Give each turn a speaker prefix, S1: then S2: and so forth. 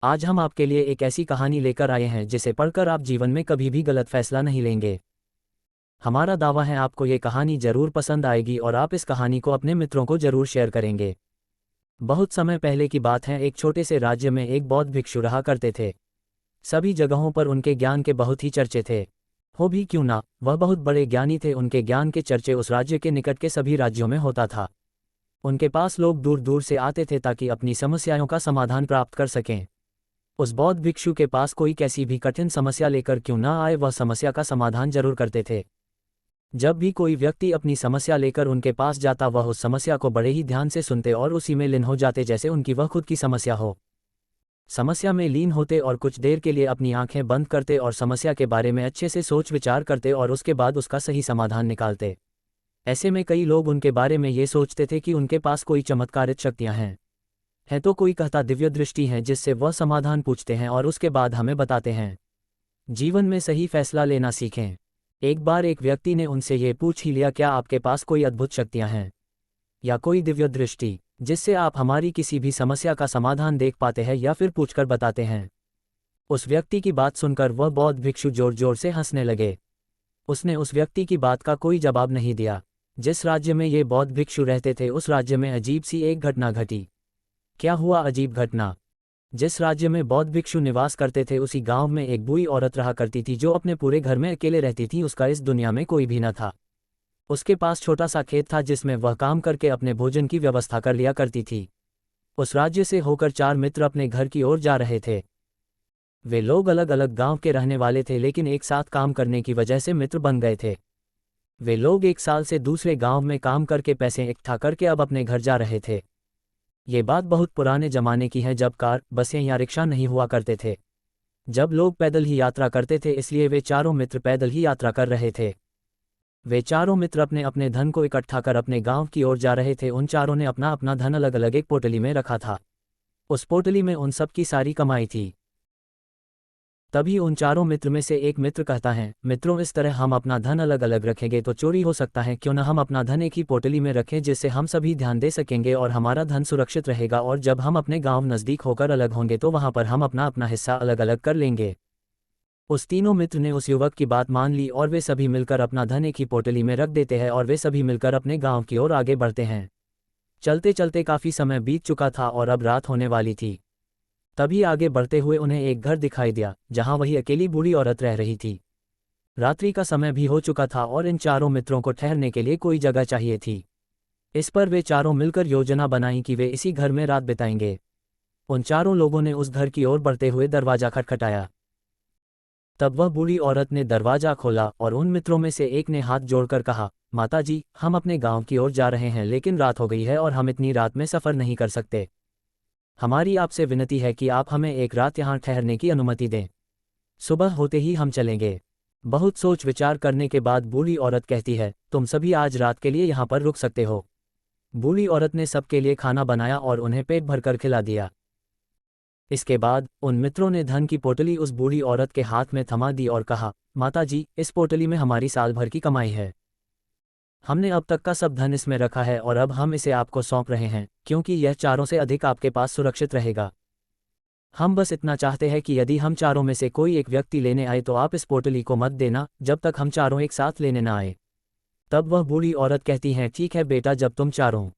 S1: आज हम आपके लिए एक ऐसी कहानी लेकर आए हैं जिसे पढ़कर आप जीवन में कभी भी गलत फैसला नहीं लेंगे। हमारा दावा है आपको ये कहानी जरूर पसंद आएगी और आप इस कहानी को अपने मित्रों को जरूर शेयर करेंगे। बहुत समय पहले की बात है, एक छोटे से राज्य में एक बौद्ध भिक्षु रहा करते थे। सभी जगहों पर उनके ज्ञान के बहुत ही चर्चे थे। हो भी क्यों ना, वह बहुत बड़े ज्ञानी थे। उनके ज्ञान के चर्चे उस राज्य के निकट के सभी राज्यों में होता था। उनके पास लोग दूर दूर से आते थे ताकि अपनी समस्याओं का समाधान प्राप्त कर सकें। उस बौद्ध भिक्षु के पास कोई कैसी भी कठिन समस्या लेकर क्यों ना आए, वह समस्या का समाधान जरूर करते थे। जब भी कोई व्यक्ति अपनी समस्या लेकर उनके पास जाता, वह उस समस्या को बड़े ही ध्यान से सुनते और उसी में लीन हो जाते जैसे उनकी वह खुद की समस्या हो। समस्या में लीन होते और कुछ देर के लिए अपनी आंखें बंद करते और समस्या के बारे में अच्छे से सोच विचार करते और उसके बाद उसका सही समाधान निकालते। ऐसे में कई लोग उनके बारे में ये सोचते थे कि उनके पास कोई चमत्कारिक शक्तियां हैं। है तो कोई कहता दिव्य दृष्टि है जिससे वह समाधान पूछते हैं और उसके बाद हमें बताते हैं। जीवन में सही फैसला लेना सीखें। एक बार एक व्यक्ति ने उनसे ये पूछ ही लिया, क्या आपके पास कोई अद्भुत शक्तियां हैं या कोई दिव्य दृष्टि जिससे आप हमारी किसी भी समस्या का समाधान देख पाते हैं या फिर पूछकर बताते हैं। उस व्यक्ति की बात सुनकर वह बौद्ध भिक्षु जोर जोर से हंसने लगे। उसने उस व्यक्ति की बात का कोई जवाब नहीं दिया। जिस राज्य में ये बौद्ध भिक्षु रहते थे उस राज्य में अजीब सी एक घटना घटी। क्या हुआ अजीब घटना? जिस राज्य में बौद्ध भिक्षु निवास करते थे उसी गांव में एक बूढ़ी औरत रहा करती थी जो अपने पूरे घर में अकेले रहती थी। उसका इस दुनिया में कोई भी न था। उसके पास छोटा सा खेत था जिसमें वह काम करके अपने भोजन की व्यवस्था कर लिया करती थी। उस राज्य से होकर 4 मित्र अपने घर की ओर जा रहे थे। वे लोग अलग अलग गांव के रहने वाले थे, लेकिन एक साथ काम करने की वजह से मित्र बन गए थे। वे लोग 1 साल से दूसरे गांव में काम करके पैसे इकट्ठा करके अब अपने घर जा रहे थे। ये बात बहुत पुराने जमाने की है, जब कार, बसें या रिक्शा नहीं हुआ करते थे। जब लोग पैदल ही यात्रा करते थे, इसलिए वे चारों मित्र पैदल ही यात्रा कर रहे थे। वे चारों मित्र अपने अपने धन को इकट्ठा कर अपने गांव की ओर जा रहे थे। उन चारों ने अपना अपना धन अलग अलग एक पोटली में रखा था। उस पोटली में उन सब की सारी कमाई थी। तभी उन चारों मित्र में से एक मित्र कहता है, मित्रों, इस तरह हम अपना धन अलग अलग रखेंगे तो चोरी हो सकता है। क्यों न हम अपना धन एक ही पोटली में रखें, जिससे हम सभी ध्यान दे सकेंगे और हमारा धन सुरक्षित रहेगा। और जब हम अपने गांव नज़दीक होकर अलग होंगे तो वहां पर हम अपना अपना हिस्सा अलग अलग कर लेंगे। उस तीनों मित्र ने उस युवक की बात मान ली और वे सभी मिलकर अपना धन एक ही पोटली में रख देते हैं और वे सभी मिलकर अपने गाँव की ओर आगे बढ़ते हैं। चलते चलते काफ़ी समय बीत चुका था और अब रात होने वाली थी। तभी आगे बढ़ते हुए उन्हें एक घर दिखाई दिया जहां वही अकेली बूढ़ी औरत रह रही थी। रात्रि का समय भी हो चुका था और इन चारों मित्रों को ठहरने के लिए कोई जगह चाहिए थी। इस पर वे चारों मिलकर योजना बनाई कि वे इसी घर में रात बिताएंगे। उन चारों लोगों ने उस घर की ओर बढ़ते हुए दरवाजा खटखटाया। तब वह बूढ़ी औरत ने दरवाजा खोला और उन मित्रों में से एक ने हाथ जोड़कर कहा, माता जी, हम अपने गांव की ओर जा रहे हैं, लेकिन रात हो गई है और हम इतनी रात में सफ़र नहीं कर सकते। हमारी आपसे विनती है कि आप हमें एक रात यहाँ ठहरने की अनुमति दें। सुबह होते ही हम चलेंगे। बहुत सोच विचार करने के बाद बूढ़ी औरत कहती है, तुम सभी आज रात के लिए यहाँ पर रुक सकते हो। बूढ़ी औरत ने सबके लिए खाना बनाया और उन्हें पेट भरकर खिला दिया। इसके बाद उन मित्रों ने धन की पोटली उस बूढ़ी औरत के हाथ में थमा दी और कहा, माता जी, इस पोटली में हमारी साल भर की कमाई है। हमने अब तक का सब धन इसमें रखा है और अब हम इसे आपको सौंप रहे हैं, क्योंकि यह चारों से अधिक आपके पास सुरक्षित रहेगा। हम बस इतना चाहते हैं कि यदि हम चारों में से कोई एक व्यक्ति लेने आए तो आप इस पोटली को मत देना जब तक हम चारों एक साथ लेने ना आए। तब वह बूढ़ी औरत कहती है, ठीक है बेटा, जब तुम चारों